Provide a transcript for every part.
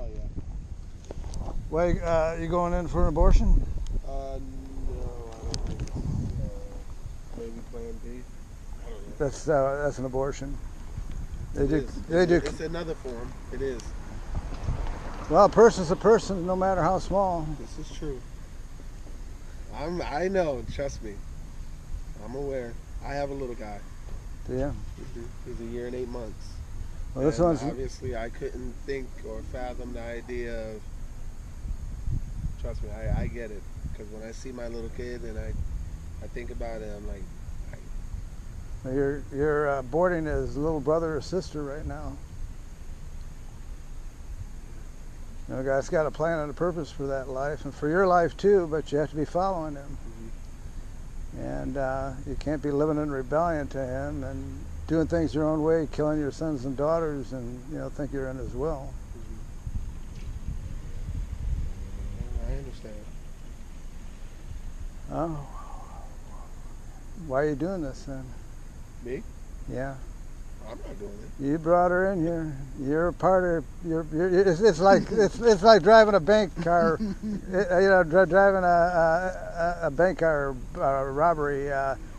Oh yeah. Why you going in for an abortion? No, I don't think it's maybe Plan B. I don't know. That's an abortion. They It do. is. They do. It's another form. It is. Well, a person's a person, no matter how small. This is true. I know. Trust me. I'm aware. I have a little guy. Yeah. He's a year and 8 months. Well, this And one's. obviously, I couldn't think or fathom the idea of. Trust me, I get it. Because when I see my little kid and I think about it, I'm like, You're aborting his little brother or sister right now. You know, God's got a plan and a purpose for that life, and for your life too. But you have to be following Him, and you can't be living in rebellion to Him and doing things your own way, killing your sons and daughters, and think you're in His will. I understand. Oh, why are you doing this then? Me? Yeah. I'm not doing it. You brought her in here. You're a part of. It's like it's like driving a bank car. Driving a bank car robbery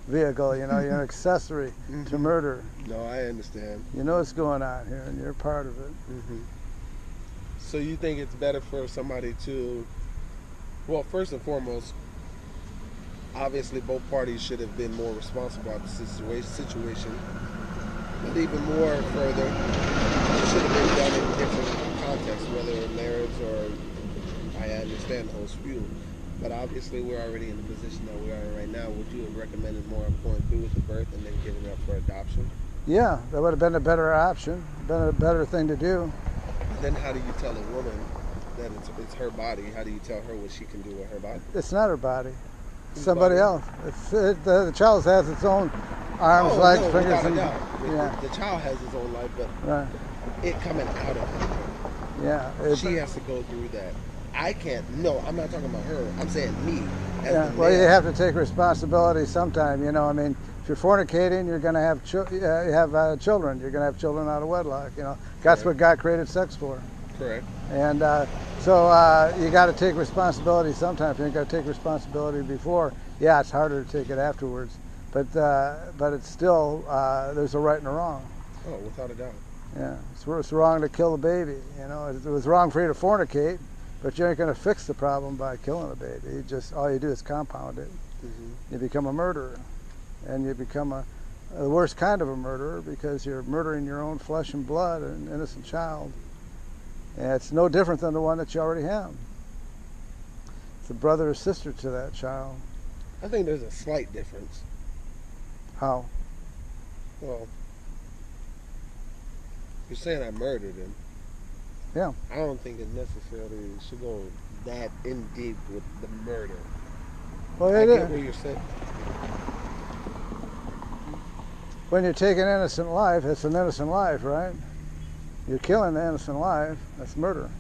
vehicle. You're an accessory to murder. No, I understand. You know what's going on here, and you're a part of it. So you think it's better for somebody to, well, first and foremost, obviously both parties should have been more responsible about the situation. But even more further, it should have been done in different contexts, whether in marriage or, I understand the whole spew. But obviously we're already in the position that we are in right now. Would you have recommended more of going through with the birth and then giving it up for adoption? Yeah, that would have been a better option, been a better thing to do. Then how do you tell a woman that it's her body? How do you tell her what she can do with her body? It's not her body. Whose Somebody body? else. The child has its own arms, legs, no, fingers, without a and doubt. yeah, The child has his own life, but right. it coming out of her, Yeah. she has to go through that. I can't. No, I'm not talking about her. I'm saying me. As Yeah. the Well, you man. have to take responsibility sometime. I mean, if you're fornicating, you're going to have children. You're going to have children out of wedlock. That's Correct. what God created sex for. Correct. And so you got to take responsibility sometime. If you ain't got to take responsibility before, yeah, it's harder to take it afterwards. But it's still there's a right and a wrong. Oh, without a doubt. Yeah, it's wrong to kill a baby. It was wrong for you to fornicate, but you ain't going to fix the problem by killing a baby. All you do is compound it. You become a murderer, and you become the worst kind of a murderer because you're murdering your own flesh and blood, an innocent child. And it's no different than the one that you already have. It's a brother or sister to that child. I think there's a slight difference. How? Well, you're saying I murdered him. Yeah. I don't think it necessarily should go that in deep with the murder. Well, I it get is. what you're saying. When you take an innocent life, it's an innocent life, right? You're killing the innocent life. That's murder.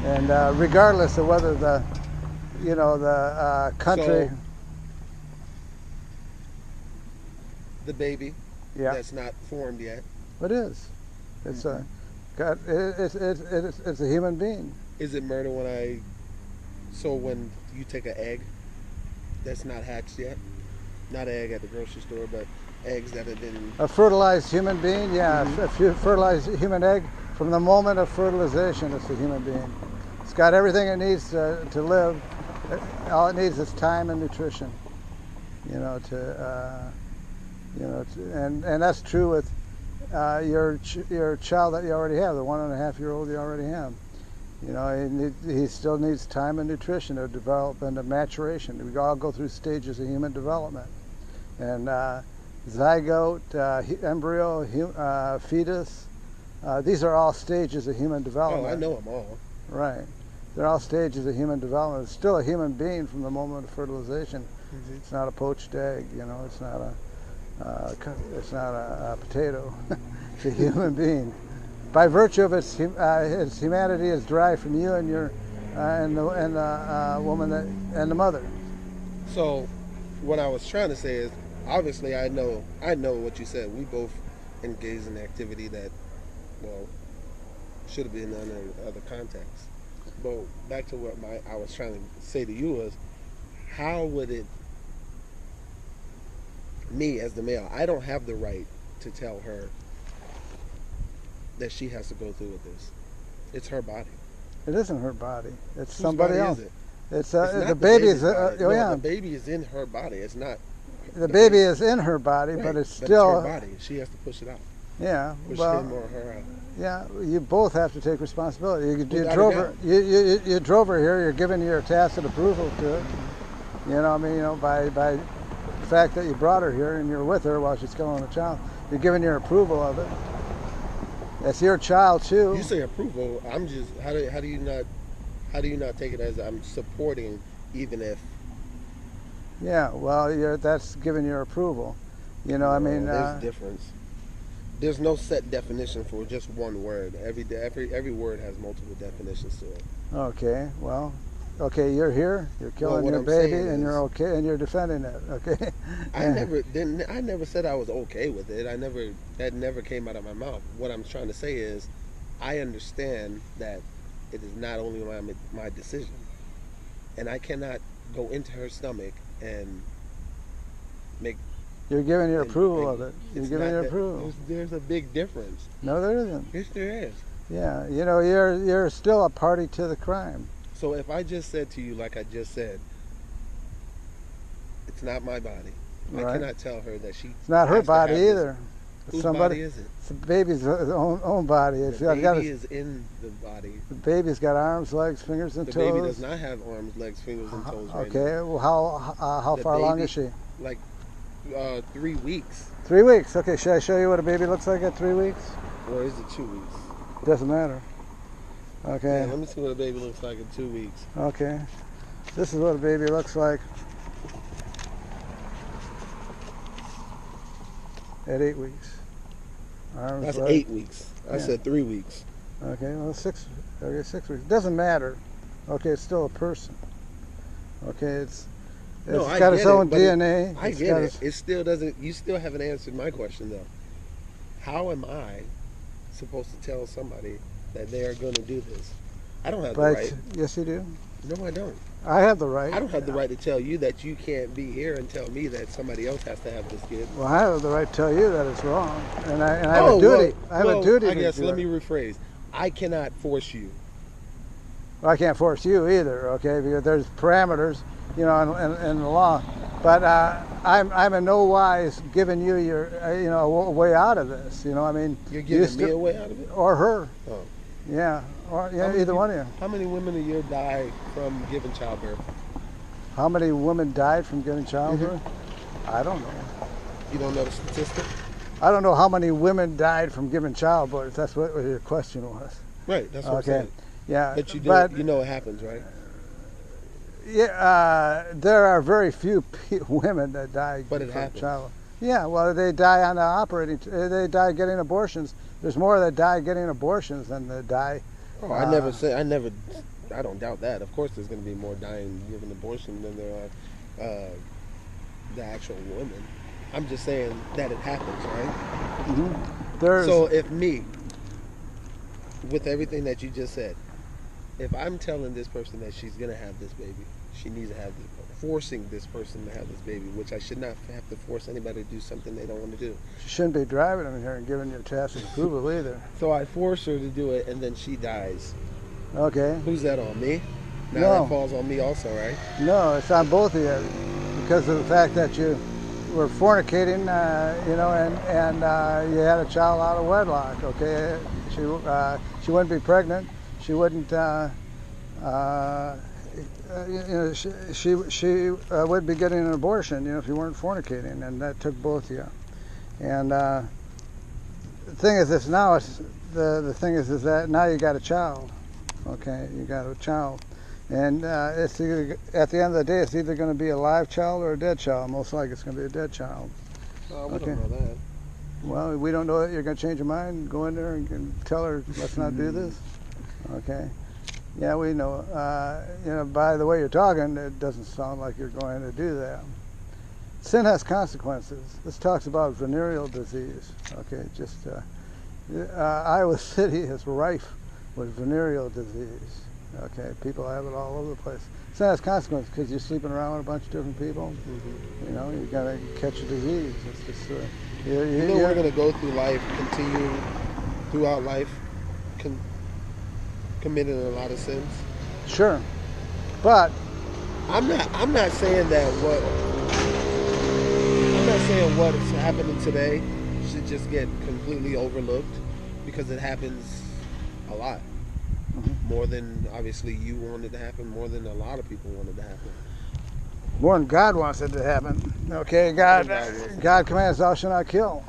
And regardless of whether the country. So, the baby Yeah. that's not formed yet. It is. It's it's a human being. Is it murder when you take an egg that's not hatched yet? Not an egg at the grocery store, but eggs that have been... A fertilized human being, yeah. If you fertilize a human egg, from the moment of fertilization, it's a human being. It's got everything it needs to live. All it needs is time and nutrition. And that's true with your child that you already have, the 1.5-year-old you already have. He still needs time and nutrition to develop into maturation. We all go through stages of human development. And zygote, embryo, fetus, these are all stages of human development. Oh, I know them all. Right. They're all stages of human development. It's still a human being from the moment of fertilization. It's not a poached egg, it's not a potato. It's a human being. By virtue of its humanity, is derived from you and your and the woman and the mother. So, what I was trying to say is, obviously, I know what you said. We both engaged in activity that, well, should have been under other context. But back to what I was trying to say to you was, how would it, me as the male, I don't have the right to tell her that she has to go through with this. It's her body. It isn't her body. It's Whose somebody body else. is it? It's It's the baby is. body. Oh No, yeah. the baby is in her body. It's not. The baby is in her body, Right, but it's But still. it's her body. She has to push it out. Yeah. Push Well. him or her out. Yeah. You both have to take responsibility. You Without a drove her. doubt. You drove her here. You're giving your tacit approval to it. You know. I mean. You know. By the fact that you brought her here and you're with her while she's killing a child, you're giving your approval of it. It's your child too. You say approval. I'm just. How do you not take it as I'm supporting, even if. Yeah. Well, that's giving your approval. You know. I mean. There's a difference. There's no set definition for just one word. Every word has multiple definitions to it. Okay, well, okay, you're here, you're killing what your I'm baby, saying and is- you're okay, and you're defending it, okay? I never said I was okay with it. That never came out of my mouth. What I'm trying to say is, I understand that it is not only my decision, and I cannot go into her stomach and make. You're giving your and- approval and of it. You're it's giving not your that- approval. There's a big difference. No, there isn't. Yes, there is. Yeah, you know, you're still a party to the crime. So if I just said to you, like I just said, it's not my body. I Right. cannot tell her that she. It's not her has to body have this. either. Whose Somebody, body is it? it's the baby's own body. It's The got baby is in the body. the baby's got arms, legs, fingers, and The toes. baby does not have arms, legs, fingers, and toes right Okay, well, how The far along baby- is she? now. Like 3 weeks. 3 weeks. Okay, should I show you what a baby looks like at 3 weeks? Or is it 2 weeks? Doesn't matter. Yeah, Okay. let me see what a baby looks like in 2 weeks. Okay. This is what a baby looks like at 8 weeks. Arms, That's legs. 8 weeks. I Yeah. said 3 weeks. Okay, well 6. Okay, 6 weeks. Doesn't matter. Okay, it's still a person. Okay, it's No, I got its get it, own but DNA. I It's get got it. its- It still doesn't. You still haven't answered my question though. How am I supposed to tell somebody that they are going to do this? I don't have the But right. yes, you do. No, I don't. I have the right. I don't have the right to tell you that you can't be here and tell me that somebody else has to have this kid. Well, I have the right to tell you that it's wrong, and I have a duty. I have a duty. I to guess do let it. me rephrase. I cannot force you. Well, I can't force you either, okay? Because there's parameters, you know, in the law. But I'm in no wise giving you your, a way out of this. You know, I mean, You're you giving me still- a way out of it. or her, Oh. yeah, or How yeah, many either one peop- of you. How many women a year die from giving childbirth? How many women died from giving childbirth? I don't know. You don't know the statistic? I don't know how many women died from giving childbirth. That's what your question was. Right. That's what I'm Okay. saying. Yeah, But you do. You know it happens, right? Yeah, there are very few women that die But it from happens. child. Yeah, well, they die on the operating. They die getting abortions. There's more that die getting abortions than that die. Oh, I never say. I don't doubt that. Of course, there's going to be more dying giving abortion than there are the actual women. I'm just saying that it happens, right? There's So if me, with everything that you just said, if I'm telling this person that she's going to have this baby, she needs to have this, forcing this person to have this baby, which I should not have to force anybody to do something they don't want to do. you shouldn't be driving them here and giving your tacit approval either. So I force her to do it, and then she dies. Okay. Who's that on me? Now No. that falls on me also, right? No, it's on both of you because of the fact that you were fornicating, and you had a child out of wedlock. Okay, she wouldn't be pregnant. She wouldn't. She would be getting an abortion, if you weren't fornicating, and that took both of you. And the thing is, this now it's the thing is that now you got a child. Okay, you got a child, and it's either, at the end of the day, it's either going to be a live child or a dead child. Most likely, it's going to be a dead child. We Okay. don't know that. Well, we don't know that you're going to change your mind. Go in there and tell her, let's not do this. Okay. Yeah, we know. By the way you're talking, it doesn't sound like you're going to do that. Sin has consequences. This talks about venereal disease. Okay, Iowa City is rife with venereal disease. Okay, people have it all over the place. It's not as consequence because you're sleeping around with a bunch of different people. You know, you're gonna catch a disease. It's just we're gonna go through life, continue throughout life, committing a lot of sins. Sure, but I'm not saying that what's happening today should just get completely overlooked, because it happens a lot. More than obviously you wanted to happen, more than a lot of people wanted to happen. more than God wants it to happen. Okay, God commands thou shalt not kill.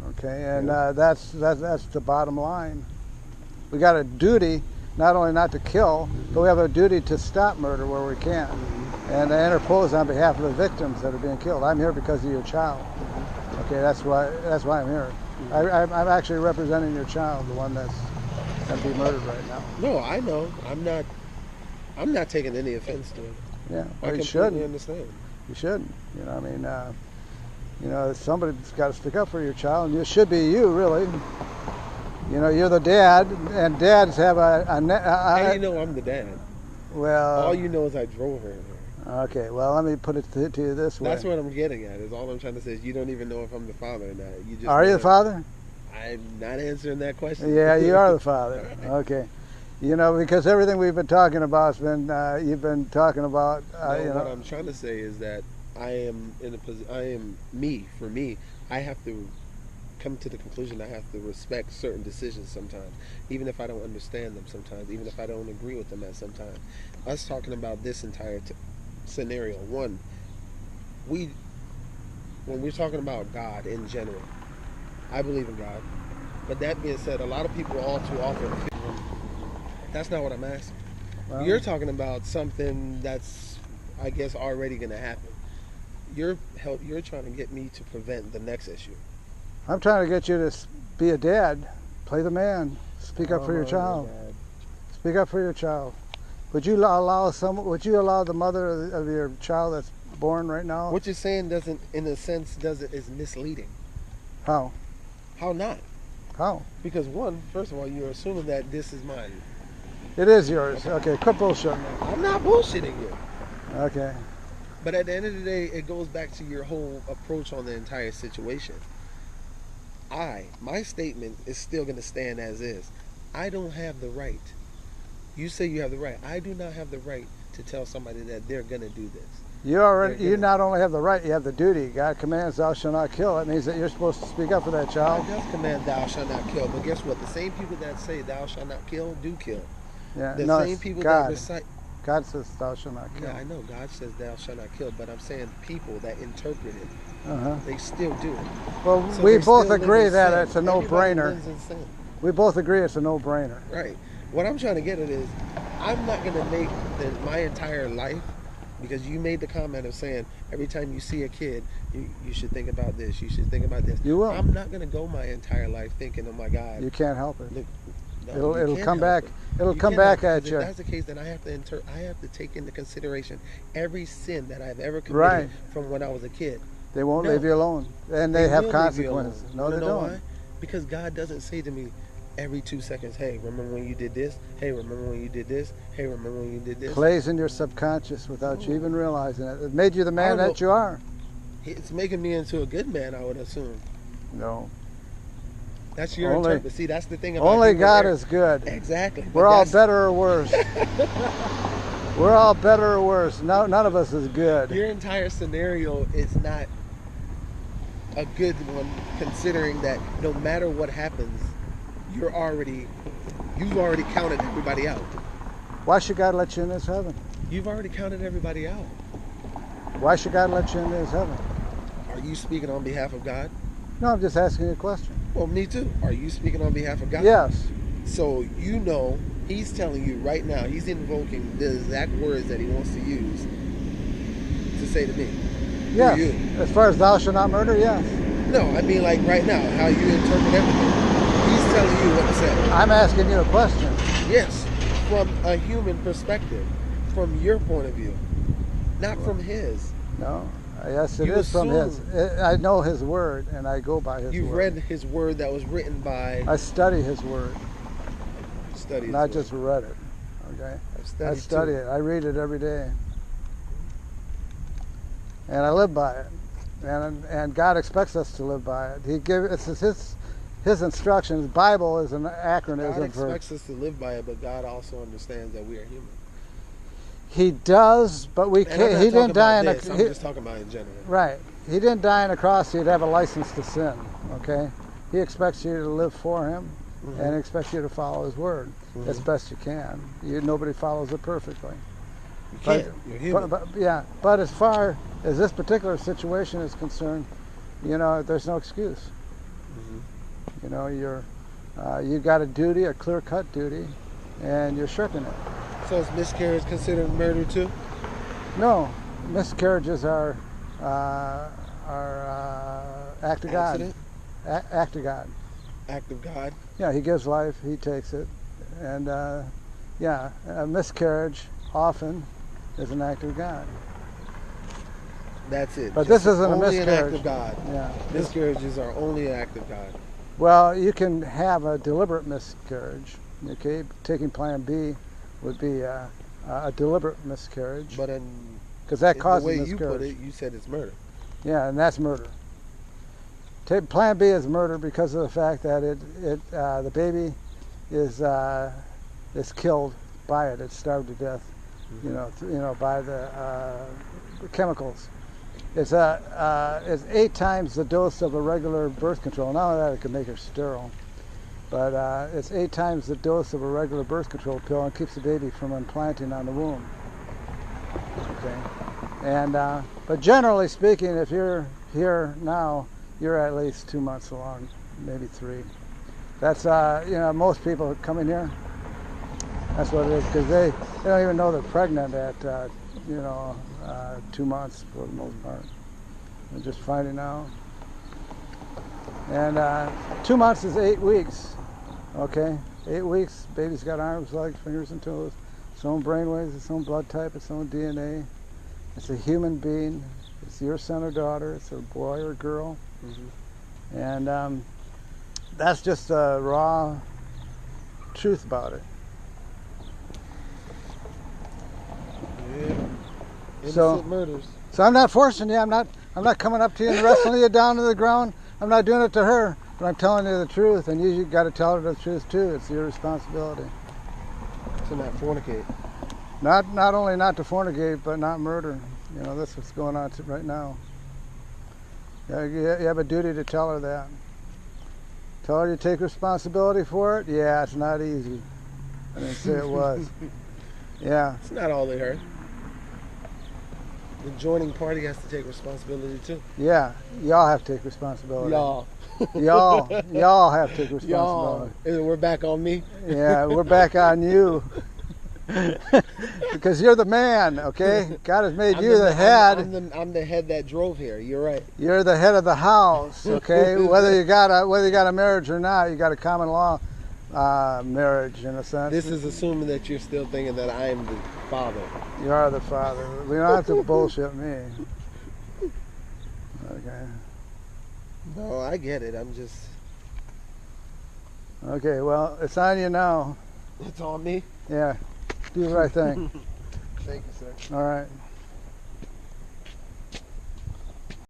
Okay, and that's the bottom line. We got a duty not only not to kill, but we have a duty to stop murder where we can, and to interpose on behalf of the victims that are being killed. I'm here because of your child. Okay, that's why I'm here. I'm actually representing your child, the one that's going to be murdered right now. No, I know. I'm not taking any offense to it. Yeah, well, I you completely shouldn't. understand. You shouldn't. You know, I mean, somebody's got to stick up for your child, and it should be you, really. You know, you're the dad, and dads have How do you know I'm the dad? Well, all you know is I drove her there. Okay, well, let me put it to you this way. That's what I'm getting at. Is all I'm trying to say is you don't even know if I'm the father or not. You just are you the father? I'm not answering that question. Yeah, you are the father. Okay. You know, because everything we've been talking about has been, you've been talking about. What I'm trying to say is that I am in a position. For me, I have to come to the conclusion I have to respect certain decisions sometimes, even if I don't understand them sometimes, even if I don't agree with them at some time. Us talking about this entire scenario, one, when we're talking about God in general, I believe in God. But that being said, a lot of people all too often feel that's not what I'm asking. Well, you're talking about something that's, I guess, already going to happen. You're trying to get me to prevent the next issue. I'm trying to get you to be a dad. Play the man. Speak up for your child. Speak up for your child. Would you allow the mother of your child that's born right now? What you're saying is misleading. How? How not? How? Because first of all, you're assuming that this is mine. It is yours. Okay, quit bullshitting. I'm not bullshitting you. Okay. But at the end of the day, it goes back to your whole approach on the entire situation. My statement is still going to stand as is. I don't have the right. You say you have the right. I do not have the right to tell somebody that they're going to do this. You not only have the right, you have the duty. God commands thou shalt not kill. That means that you're supposed to speak up for that child. God does command thou shalt not kill. But guess what? The same people that say thou shalt not kill do kill. Yeah, the same people God. That recite. God says thou shalt not kill. Yeah, I know. God says thou shalt not kill. But I'm saying people that interpret it, they still do it. Well, so we both agree that it's a no-brainer. We both agree it's a no-brainer. Right. What I'm trying to get at is, I'm not going to make my entire life, because you made the comment of saying every time you see a kid, you should think about this, you should think about this. You will. I'm not going to go my entire life thinking, oh my God. You can't help it. Look, no, it'll come back. It'll come back at you. If that's the case, then I have to take into consideration every sin that I've ever committed from when I was a kid. They won't leave you alone, and they have consequences. No, they don't. Why? Because God doesn't say to me every 2 seconds, hey, remember when you did this? Hey, remember when you did this? Hey, remember when you did this? Plays in your subconscious without you even realizing it. It made you the man that you are. It's making me into a good man, I would assume. No. That's your interpretation. See, that's the thing about only God is good. Exactly. We're all better or worse. We're all better or worse. No, none of us is good. Your entire scenario is not a good one, considering that no matter what happens, you've already counted everybody out. Why should God let you in his heaven? You've already counted everybody out. Why should God let you in his heaven? Are you speaking on behalf of God? No, I'm just asking you a question. Well, me too. Are you speaking on behalf of God? Yes. So you know he's telling you right now, he's invoking the exact words that he wants to use to say to me. Yes. As far as thou shalt not murder, yes. No, I mean like right now, how you interpret everything. He's telling you what to say. I'm asking you a question. Yes, from a human perspective, from your point of view, not from his. No. Yes, it is from his. I know his word, and I go by his word. You've read his word that was written by... I study his word. studied. not just read it. Okay, I study it. I read it every day, and I live by it. And God expects us to live by it. It's his instructions. Bible is an acronym. God expects us to live by it, but God also understands that we are human. He does, but we can't. He didn't die I'm just talking about in general. Right. He didn't die on the cross. He'd have a license to sin. Okay. He expects you to live for him, and he expects you to follow his word as best you can. Nobody follows it perfectly. You can't. You're human. But as far as this particular situation is concerned, there's no excuse. You got a duty, a clear-cut duty, and you're shirking it. So is miscarriage considered murder too? No, miscarriages are act of God. Act of God. Act of God. Yeah, he gives life, he takes it, and a miscarriage often is an act of God. That's it. But this isn't only a miscarriage. An act of God. Yeah. Miscarriages are only an act of God. Well, you can have a deliberate miscarriage. Okay, taking Plan B would be a deliberate miscarriage. But because that causes the way miscarriage. You put it, you said it's murder. Yeah, and that's murder. Plan B is murder because of the fact that the baby is killed by it. It's starved to death. By the chemicals. It's 8 times the dose of a regular birth control. Not only that, it can make her sterile, but it's 8 times the dose of a regular birth control pill and keeps the baby from implanting on the womb. Okay, and but generally speaking, if you're here now, you're at least 2 months along, maybe 3. That's most people coming here. That's what it is, because they don't even know they're pregnant at 2 months for the most part. They're just finding out. And 2 months is 8 weeks. Okay, 8 weeks. Baby's got arms, legs, fingers, and toes. Its own brainwaves, its own blood type, its own DNA. It's a human being. It's your son or daughter. It's a boy or girl. And that's just the raw truth about it. Yeah. Innocent murders. So I'm not forcing you. I'm not coming up to you and wrestling you down to the ground. I'm not doing it to her, but I'm telling you the truth, and you got to tell her the truth too. It's your responsibility. To not fornicate. Not only not to fornicate, but not murder. That's what's going on right now. You have a duty to tell her that. Tell her you take responsibility for it. Yeah, it's not easy. I didn't say it was. Yeah. It's not all of her. The joining party has to take responsibility too. Yeah, y'all have to take responsibility. Y'all have to take responsibility. Y'all. We're back on me. Yeah, we're back on you. Because you're the man, okay? God has made you the head. I'm the head that drove here. You're right. You're the head of the house, okay? whether you got a marriage or not, you got a common law marriage in a sense. This is assuming that you're still thinking that I am the father. You are the father. We don't have to bullshit me. Okay. No, I get it. I'm just. Okay, well, it's on you now. It's on me? Yeah. Do the right thing. Thank you, sir. All right.